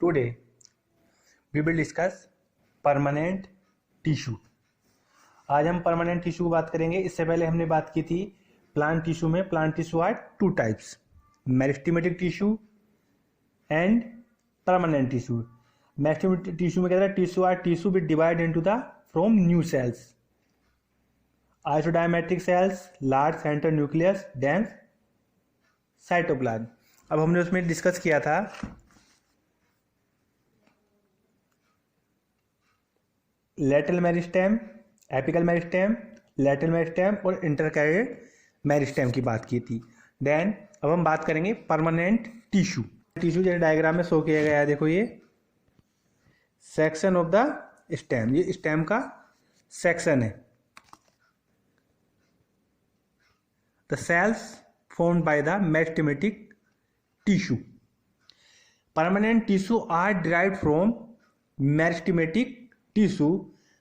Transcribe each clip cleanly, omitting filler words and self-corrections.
Today we will discuss permanent tissue. आज हम permanent tissue की बात करेंगे. इससे पहले हमने बात की थी प्लांट टिश्यू में. Plant tissue are two types, meristematic tissue and permanent tissue. Meristematic tissue में क्या है, tissue are tissue which divide into the from new cells, isodiametric cells, large central nucleus, dense cytoplasm. अब हमने उसमें discuss किया था lateral meristem, apical meristem, lateral meristem और intercalary meristem की बात की थी. देन अब हम बात करेंगे परमानेंट टिश्यू. टिश्यू जैसे डायग्राम में शो किया गया है, देखो ये सेक्शन ऑफ द स्टेम, ये स्टेम का सेक्शन है. The cells formed by the meristematic tissue. Permanent tissue are derived from meristematic tissue.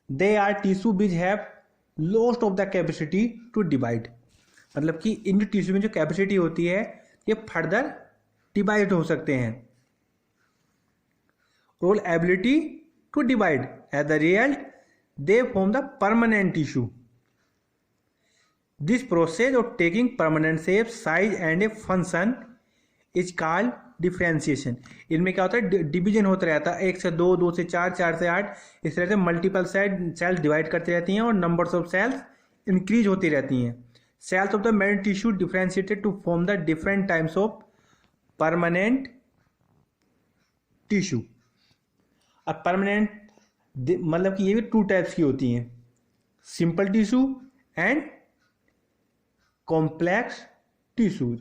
They are tissue which have lost of the capacity to divide. मतलब कि in tissue में जो capacity होती है ये फर्दर डिवाइड हो सकते हैं. Role ability to divide, as the result they form the permanent tissue. This process of taking permanent shape, size and a function is called differentiation. इनमें क्या होता है, डिवीजन होता रहता है, 1 से 2, 2 से 4, 4 से 8, इस तरह से मल्टीपल सेल्स डिवाइड करती रहती हैं और नंबर्स ऑफ सेल्स इंक्रीज होती रहती हैं. Cells of the meristematic tissue differentiated to form the different types of permanent tissue. अब परमानेंट मतलब कि ये भी टू टाइप्स की होती हैं, simple tissue and complex tissues.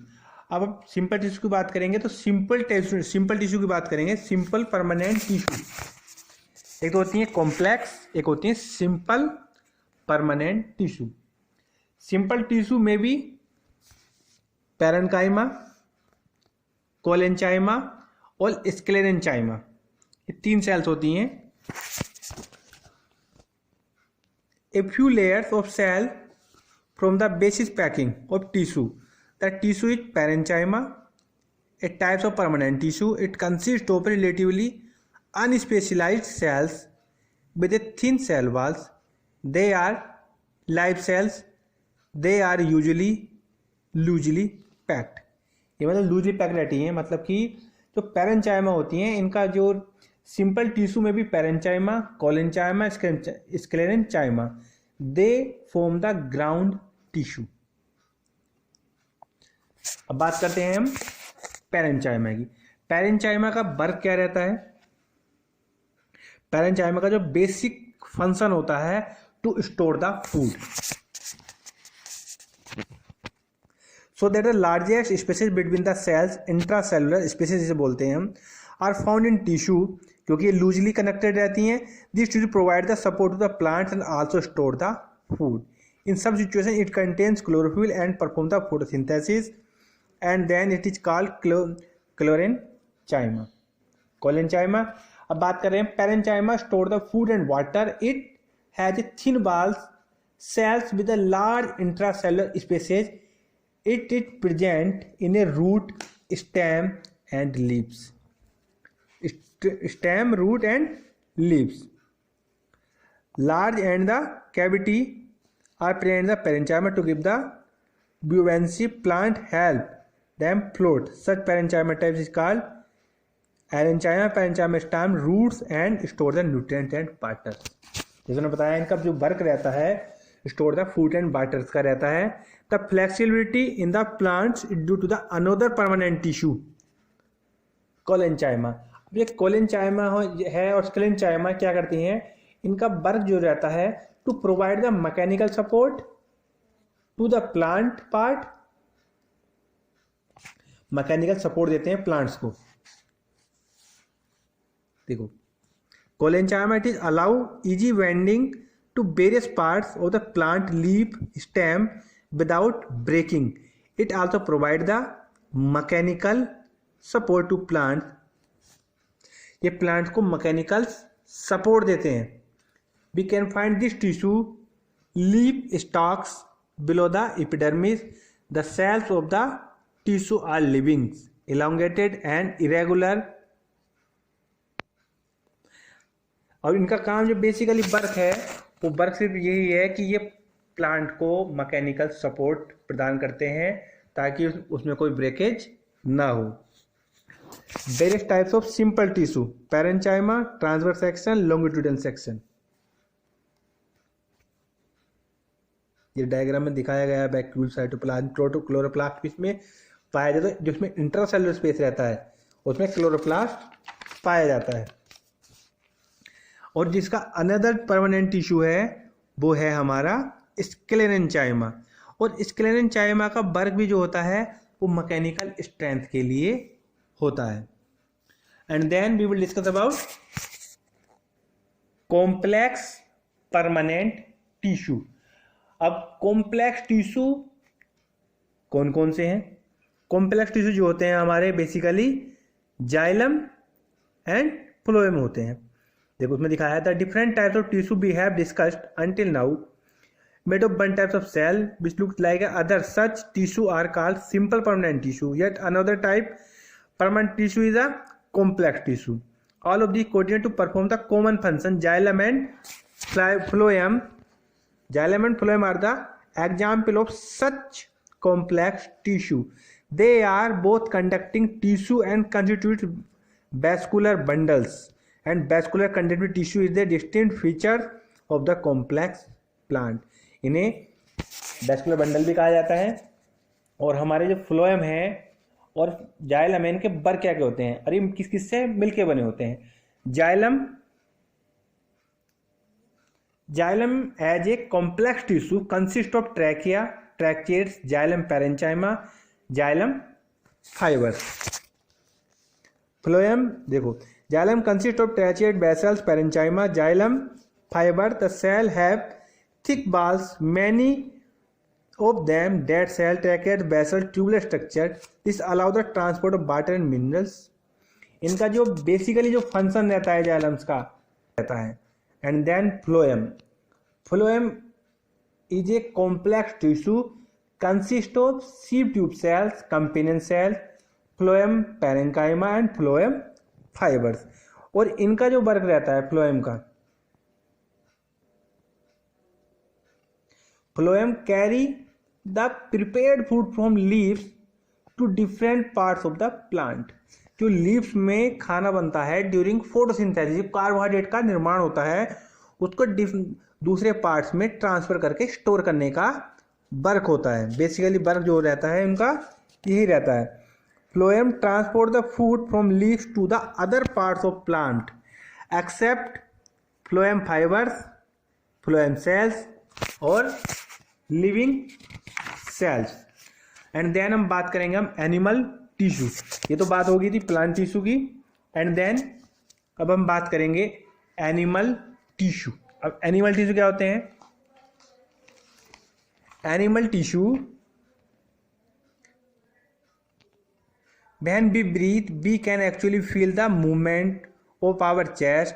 अब सिंपल टिश्यू की बात करेंगे तो सिंपल टिश्यू की बात करेंगे. सिंपल परमानेंट टिश्यू एक तो होती है कॉम्प्लेक्स, एक होती है simple permanent tissue. Simple tissue में भी पैरेन्काइमा, कोलेंचाइमा और स्क्लेरेंचाइमा, ये 3 सेल्स होती हैं. A few layers of cell from the basis packing of tissue. The tissue is parenchyma, a type of permanent tissue. It consists of relatively unspecialized cells with a thin cell walls. They are live cells. They are usually loosely packed. ये मतलब loosely packed रहती हैं. मतलब कि जो पैरेंचाइमा होती हैं, इनका जो सिंपल टिश्यू में भी पैरेंचाइमा, कोलेंचाइमा, स्क्लेरेंचाइमा, they form the ground tissue. अब बात करते हैं हम पैरेन्चाइमा की. पैरेन्चाइमा का वर्क क्या रहता है? पैरेन्चाइमा का जो बेसिक फंक्शन होता है to store the food. So that the largest spaces between the cells, intracellular spaces जिसे बोलते हैं हम, आर फाउंड इन टिश्यू, क्योंकि ये लूजली कनेक्टेड रहती हैं. This tissue provide the support to the plants and also store the food. In some situations, it contains chlorophyll and perform the photosynthesis, and then it is called chlorenchyma. Colenchyma. अब बात कर रहे हैं parenchyma store the food and water. It has a thin walls, cells with a large intracellular spaces. It is present in a root, stem and leaves. Stem, root and leaves. Large and the cavity are present in the parenchyma to give the buoyancy. Plant help them float. Such parenchyma types is called arrenchyma. Parenchyma stem roots and store the nutrients and water. जैसे मैंने बताया, इनका जो work रहता है store the food and water का रहता है. The flexibility in the plants due to the another permanent tissue collenchyma. ये कोलेंचाइमा है और स्क्लेरेंचाइमा क्या करती हैं, इनका वर्क जो रहता है to provide the mechanical support to the plant part. Mechanical support देते हैं प्लांट्स को. देखो collenchyma it is allow easy bending to various parts of the plant leaf, stem without breaking. It also provide the mechanical support to plant. ये plant को mechanical support देते हैं. We can find this tissue leaf stalks below the epidermis. The cells of the tissue are living, elongated and irregular और इनका काम जो basically work है वो वर्क सिर्फ यही है कि ये प्लांट को मैकेनिकल सपोर्ट प्रदान करते हैं ताकि उसमें कोई ब्रेकेज ना हो। Various types of simple tissue, parenchyma, transverse section, longitudinal section. ये डायग्राम में दिखाया गया है वैक्यूल साइटोप्लाज्म क्लोरोप्लास्ट इसमें पाया जाता है, जिसमें इंट्रासेलुलर स्पेस रहता है उसमें क्लोरोप्लास्ट पाया जाता है। और जिसका अनदर परमानेंट टिश्यू है वो है हमारा स्क्लेरेंचाइमा। और स्क्लेरेंचाइमा का वर्क भी जो होता है वो मैकेनिकल स्ट्रेंथ के लिए होता है। And then we will discuss about complex permanent tissue. अब कॉम्प्लेक्स टिश्यू कौन कौन से हैं? कॉम्प्लेक्स टिश्यू जो होते हैं हमारे बेसिकली जाइलम एंड फ्लोएम होते हैं। देखो उसमें दिखाया था different types of tissue we have discussed until now made of one types of cell which looks like other such tissue are called simple permanent tissue, yet another type permanent tissue is a complex tissue. All of these coordinate to perform the common function. Xylem and phloem. Xylem and phloem are the example of such complex tissue. They are both conducting tissue and constitute vascular bundles, and vascular conductive tissue is the distinct feature of the complex plant. इन्हें vascular bundle भी कहा जाता है। और हमारे जो phloem है और जाइलम है इनके वर्क क्या क्या होते हैं और ये किस किस से मिलके बने होते हैं? Xylem as a complex tissue consist of trachea, tracheids, xylem parenchyma, xylem fibres. Phloem देखो xylem consist of tracheid, vessels, parenchyma, xylem fibre. The cell have thick balls, many of them dead cell, trachea, basal, tubular structure. This allow the transport of water and minerals. इनका जो basically जो function रहता है जाइलम्स का रहता है। And then phloem. Phloem is a complex tissue consist of sieve tube cells, companion cells, phloem parenchyma and phloem fibres. और इनका जो वर्क रहता है फ्लोएम का, phloem carry the prepared food from leaves to different parts of the plant. जो leaves में खाना बनता है ड्यूरिंग फोटोसिंथेसिस, कार्बोहाइड्रेट का निर्माण होता है उसको दूसरे पार्ट्स में ट्रांसफर करके स्टोर करने का वर्क होता है। बेसिकली वर्क जो रहता है उनका यही रहता है। Phloem transport the food from leaves to the other parts of plant except phloem fibres, phloem cells और लिविंग सेल्स। एंड देन हम बात करेंगे हम एनिमल टिश्यू। ये तो बात होगी थी प्लांट टिश्यू की। एंड देन अब हम बात करेंगे एनिमल टिश्यू। अब एनिमल टिश्यू क्या होते हैं? Animal tissue when we breathe we can actually feel the movement of our chest,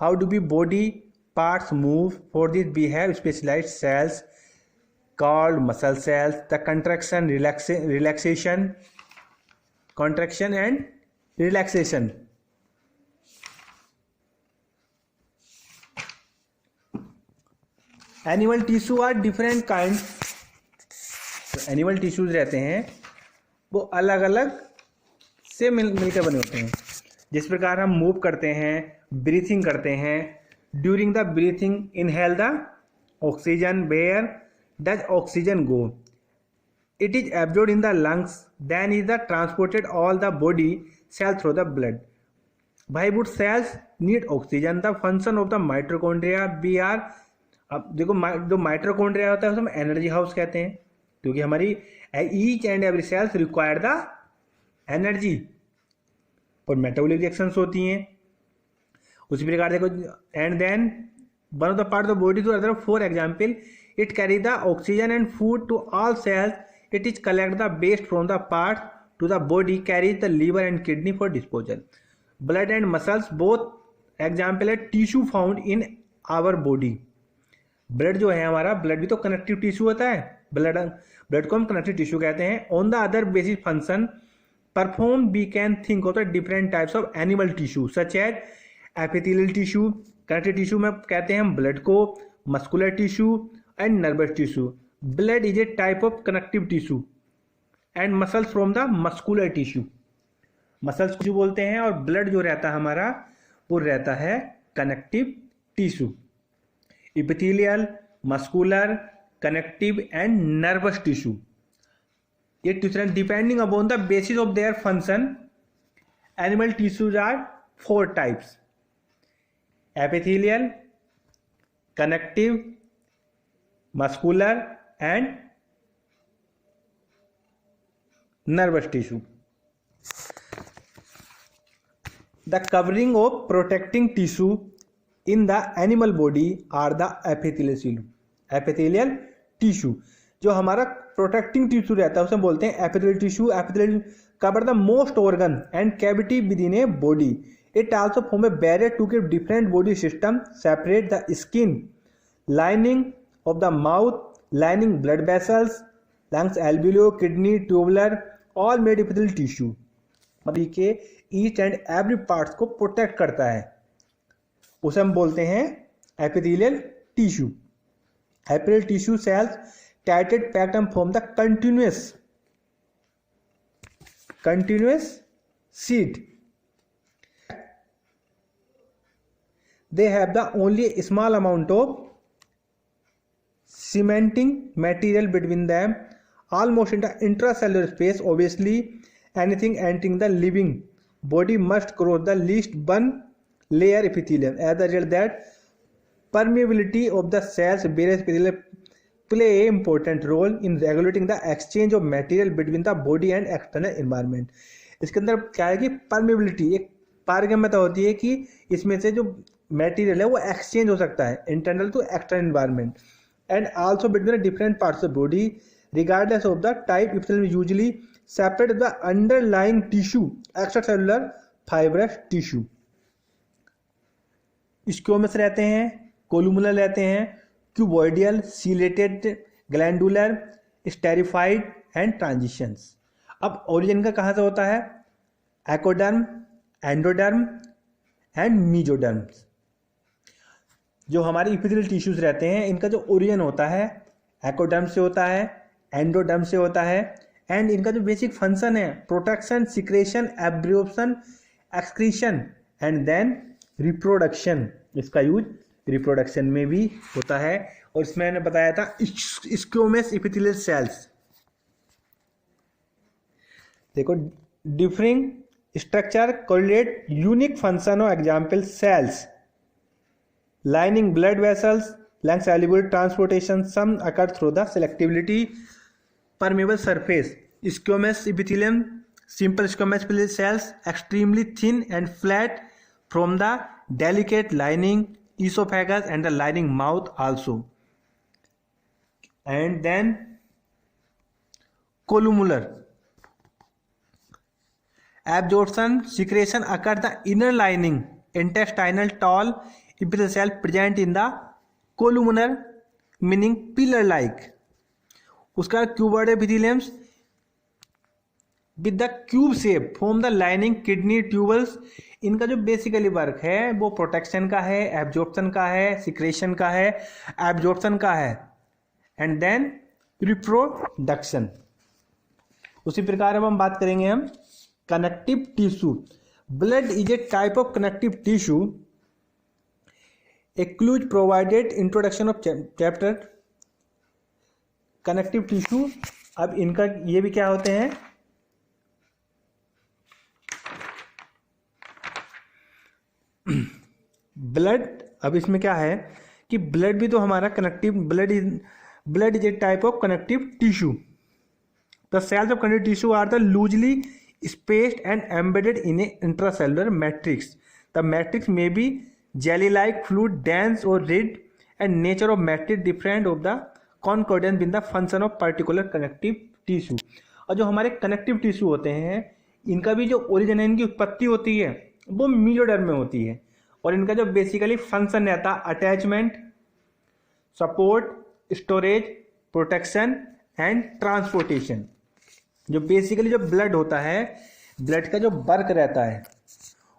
how do be body parts move. For this we have specialized cells called muscle cells. The contraction and relaxation. Animal tissue are different kinds. Animal tissues रहते हैं वो अलग अलग से मिलकर बने होते हैं। जिस प्रकार हम मूव करते हैं, ब्रीथिंग करते हैं, during the breathing inhale the oxygen. Where does oxygen go? It is absorbed in the lungs, then is the transported all the body cell through the blood. Why would cells need oxygen? The function of the mitochondria we are, अब देखो जो mitochondria होता है उसे हम energy house कहते हैं क्योंकि हमारी each and every cells require the energy और मेटाबॉलिक रिएक्शंस होती हैं उसी प्रकार देखो। And then one of the part of the body to other, for example it carry the oxygen and food to all cells, it is collect the waste from the part to the body, carries the liver and kidney for disposal. Blood and muscles both example है tissue found in our body. Blood जो है हमारा, blood भी तो connective tissue होता है, blood को हम कनेक्टिव टिश्यू कहते हैं। On the other basic function perform we can think of the different types of animal tissue such as epithelial tissue, connective tissue में कहते हैं हम ब्लड को, muscular tissue and nervous tissue. Blood is a type of connective tissue and muscles from the muscular tissue. Muscles tissue बोलते हैं और blood जो रहता है हमारा वो रहता है connective tissue. Epithelial, muscular, connective and nervous tissue, ये tissue depending upon the basis of their function animal tissues are 4 types: epithelial, connective, muscular and nervous tissue. The covering of protecting tissue in the animal body are the epithelial tissue. जो हमारा protecting tissue रहता है उसे बोलते हैं epithelial tissue. epithelial cover the most organ and cavity within a body. It also form a barrier to keep different body system separate. The skin lining of the mouth, lining blood vessels, lungs, alveoli, kidney, tubular, all made epithelial tissue. मतलब कि each and every parts को protect करता है, उसे हम बोलते हैं epithelial tissue. Epithelial tissue cells tightly packed and form the continuous sheet. They have the only a small amount of cementing material between them, almost in the intracellular space. Obviously, anything entering the living body must cross the least one layer epithelium. As a result, that permeability of the cells various epithelium play a important role in regulating the exchange of material between the body and external environment. इसके अंदर क्या है कि permeability एक पारगम्यता होती है कि इसमें से जो मटेरियल है वो एक्सचेंज हो सकता है internal to external environment and also between different parts of body regardless of the type. Epithelium usually separate the underlying tissue extracellular fibrous tissue. Squamous रहते हैं, कोलुमुलर रहते हैं, cuboidal, ciliated, glandular, stratified and transitions. अब origin का कहाँ से होता है? Ectoderm, endoderm and mesoderm. जो हमारे इपिथेलियल टिश्यूज रहते हैं इनका जो ओरिजिन होता है एक्टोडर्म से होता है, एंडोडर्म से होता है एंड इनका जो बेसिक फंक्शन है protection, secretion, absorption, excretion and then reproduction. इसका यूज रिप्रोडक्शन में भी होता है. और इसमें मैंने बताया था स्क्यूमस इपिथेलियल सेल्स. देखो differing structure correlate unique function of example cells lining blood vessels, lungs, alveoli, transportation. Some occur through the selectivity permeable surface. Squamous epithelium, simple squamous epithelial cells, extremely thin and flat from the delicate lining esophagus and the lining mouth also. And then columular absorption, secretion occur the inner lining intestinal tall epithelial cell present in the columnar meaning pillar like. उसका cuboid epitheliums with the cube shape form the lining kidney tubules. इनका जो basically work है वो protection का है, absorption का है, secretion का है, एब्जॉर्प्शन का है एंड देन रिप्रोडक्शन. उसी प्रकार अब हम बात करेंगे हम connective tissue. Blood is a type of connective tissue. A clue provided introduction of chapter connective tissue. अब इनका ये भी क्या होते हैं? ब्लड. अब इसमें क्या है कि ब्लड भी तो हमारा connective blood is a type of connective tissue. The cells of connective tissue are the loosely spaced and embedded in a intracellular matrix. The matrix may be jelly-like, fluid, dense or red, and nature of matrix different of the concordance in the function of particular connective tissue. और जो हमारे connective tissue होते हैं इनका भी जो origin है, इनकी उत्पत्ति होती है वो मीजोडर्म में होती है और इनका जो बेसिकली फंक्शन रहता है attachment, support, storage, protection and transportation. जो बेसिकली जो ब्लड होता है, ब्लड का जो वर्क रहता है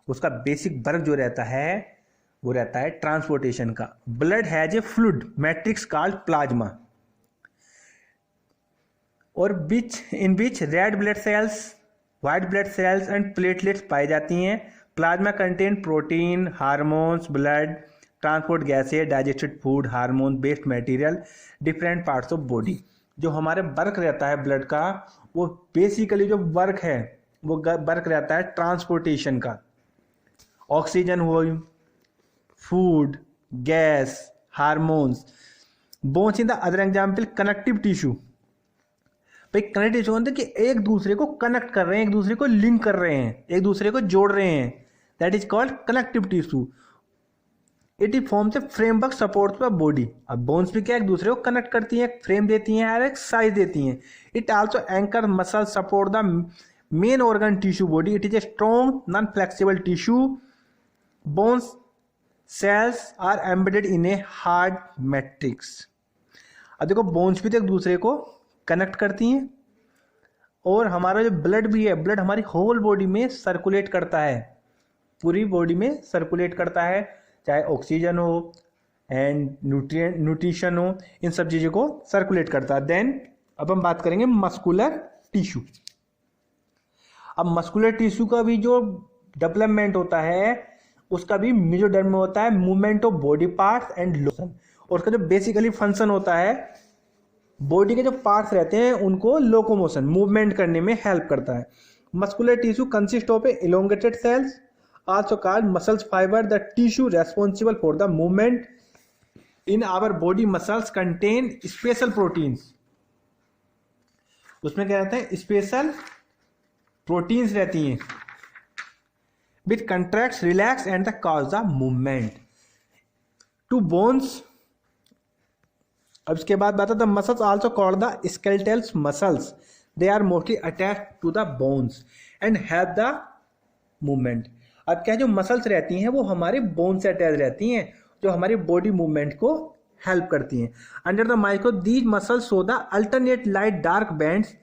उसका बेसिक वर्क जो रहता है वो रहता है ट्रांसपोर्टेशन का। Blood has a fluid matrix called plasma और in which red blood cells, white blood cells and platelets पाई जाती हैं। Plasma contain protein, hormones, blood transport gases, digested food, hormone based material, different parts of body. जो हमारे work रहता है blood का, वो बेसिकली जो वर्क है वो वर्क रहता है ट्रांसपोर्टेशन का। ऑक्सीजन हुई, food, gas, hormones. Bones in the other example connective tissue. भाई कनेक्टिव टिश्यू होता है कि एक दूसरे को कनेक्ट कर रहे हैं, एक दूसरे को लिंक कर रहे हैं, एक दूसरे को जोड़ रहे हैं, that is called connective tissue. It is forms a framework support the body. अब बोन्स भी क्या एक दूसरे को कनेक्ट करती हैं, फ्रेम देती हैं और एक साइज देती हैं। It also anchor muscle support the main organ tissue body. It is a strong non flexible tissue. Bones cells are embedded in a hard matrix. अब देखो बोन्स भी तो एक दूसरे को कनेक्ट करती हैं और हमारा जो ब्लड भी है, ब्लड हमारी होल बॉडी में सर्कुलेट करता है, पूरी बॉडी में सर्कुलेट करता है, चाहे ऑक्सीजन हो एंड न्यूट्रिशन हो, इन सब चीज़ों को सर्कुलेट करता है। देन अब हम बात करेंगे मस्कुलर टिश्यू। अब मस्कुलर टिश्यू का भी जो डेवलपमेंट होता है उसका भी मेजोडर्म में होता है movement of body parts and lotion. और उसका जो बेसिकली फंक्शन होता है, बॉडी के जो पार्ट्स रहते हैं उनको लोकोमोशन मूवमेंट करने में हेल्प करता है। Muscular tissue consist of A elongated cells also called muscles fiber. The tissue responsible for the movement in our body muscles contain special proteins. उसमें क्या रहता है, स्पेशल प्रोटीन्स रहती हैं which contracts, relax and the cause the movement to bones. अब इसके बाद बात है the muscles also called the skeletal muscles. They are mostly attached to the bones and help the movement. अब क्या जो मसल्स रहती हैं वो हमारे बोन से अटैच रहती हैं, जो हमारी बॉडी मूवमेंट को हेल्प करती हैं। Under the microscope these muscles show the alternate light dark bands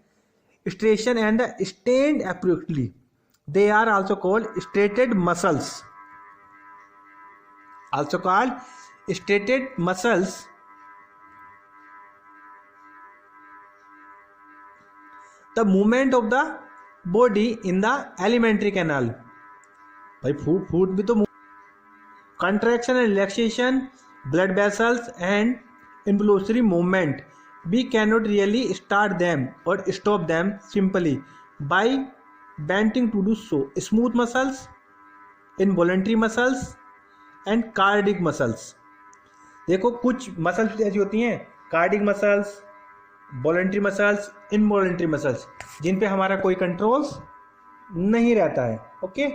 striation and the stained appropriately. They are also called striated muscles, also called striated muscles. The movement of the body in the alimentary canal. भाई food भी तो contraction and relaxation, blood vessels and involuntary movement. We can not really start them or stop them simply by wanting to do so. Smooth muscles, involuntary muscles and cardiac muscles. देखो कुछ muscles ऐसी होती हैं, cardiac muscles, voluntary muscles, involuntary muscles, जिन पे हमारा कोई control नहीं रहता है। ओके